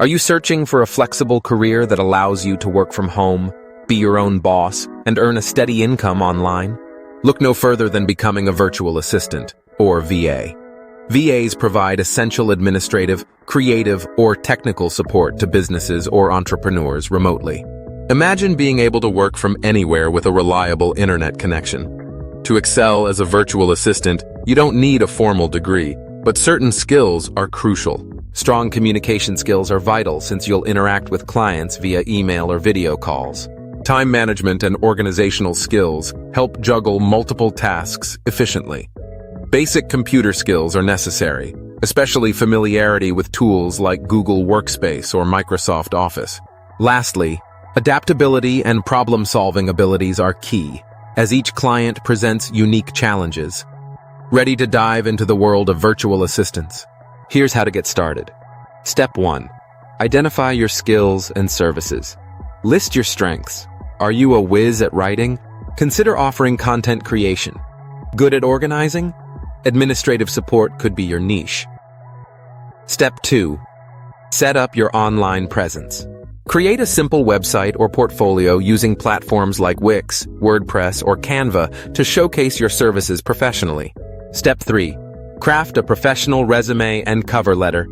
Are you searching for a flexible career that allows you to work from home, be your own boss, and earn a steady income online? Look no further than becoming a virtual assistant, or VA. VAs provide essential administrative, creative, or technical support to businesses or entrepreneurs remotely. Imagine being able to work from anywhere with a reliable internet connection. To excel as a virtual assistant, you don't need a formal degree, but certain skills are crucial. Strong communication skills are vital since you'll interact with clients via email or video calls. Time management and organizational skills help juggle multiple tasks efficiently. Basic computer skills are necessary, especially familiarity with tools like Google Workspace or Microsoft Office. Lastly, adaptability and problem-solving abilities are key, as each client presents unique challenges. Ready to dive into the world of virtual assistants? Here's how to get started. Step 1. Identify your skills and services. List your strengths. Are you a whiz at writing? Consider offering content creation. Good at organizing? Administrative support could be your niche. Step 2. Set up your online presence. Create a simple website or portfolio using platforms like Wix, WordPress, or Canva to showcase your services professionally. Step 3. Craft a professional resume and cover letter.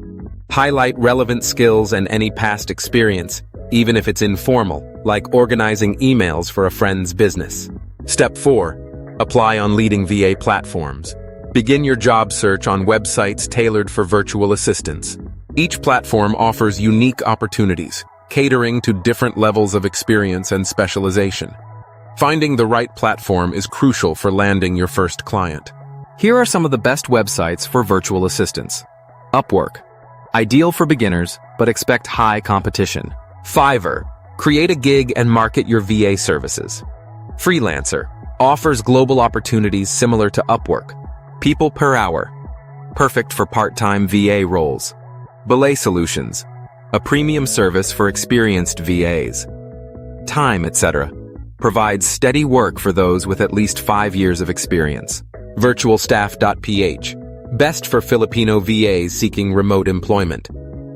Highlight relevant skills and any past experience, even if it's informal, like organizing emails for a friend's business. Step 4. Apply on leading VA platforms. Begin your job search on websites tailored for virtual assistants. Each platform offers unique opportunities, catering to different levels of experience and specialization. Finding the right platform is crucial for landing your first client. Here are some of the best websites for virtual assistants. Upwork. Ideal for beginners, but expect high competition. Fiverr. Create a gig and market your VA services. Freelancer. Offers global opportunities similar to Upwork. People per hour. Perfect for part-time VA roles. Belay Solutions. A premium service for experienced VAs. Time, etc. Provides steady work for those with at least 5 years of experience. Virtualstaff.ph. Best for Filipino VAs seeking remote employment.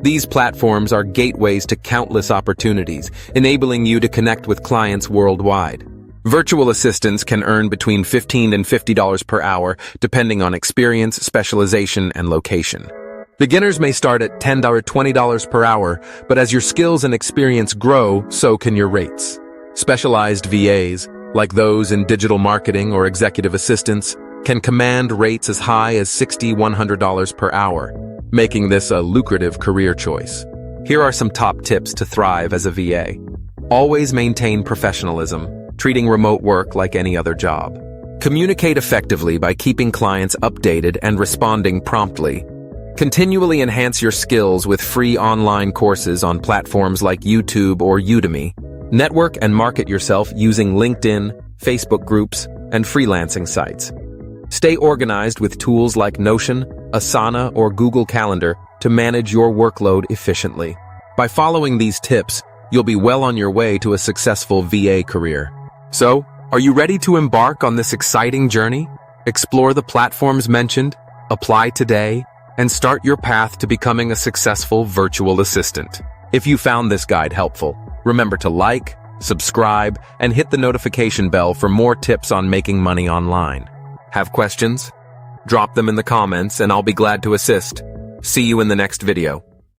These platforms are gateways to countless opportunities, enabling you to connect with clients worldwide. Virtual assistants can earn between $15 and $50 per hour, depending on experience, specialization, and location. Beginners may start at $10 or $20 per hour, but as your skills and experience grow, so can your rates. Specialized VAs, like those in digital marketing or executive assistants, can command rates as high as $60, $100 per hour, making this a lucrative career choice. Here are some top tips to thrive as a VA. Always maintain professionalism, treating remote work like any other job. Communicate effectively by keeping clients updated and responding promptly. Continually enhance your skills with free online courses on platforms like YouTube or Udemy. Network and market yourself using LinkedIn, Facebook groups, and freelancing sites. Stay organized with tools like Notion, Asana, or Google Calendar to manage your workload efficiently. By following these tips, you'll be well on your way to a successful VA career. So, are you ready to embark on this exciting journey? Explore the platforms mentioned, apply today, and start your path to becoming a successful virtual assistant. If you found this guide helpful, remember to like, subscribe, and hit the notification bell for more tips on making money online. Have questions? Drop them in the comments and I'll be glad to assist. See you in the next video.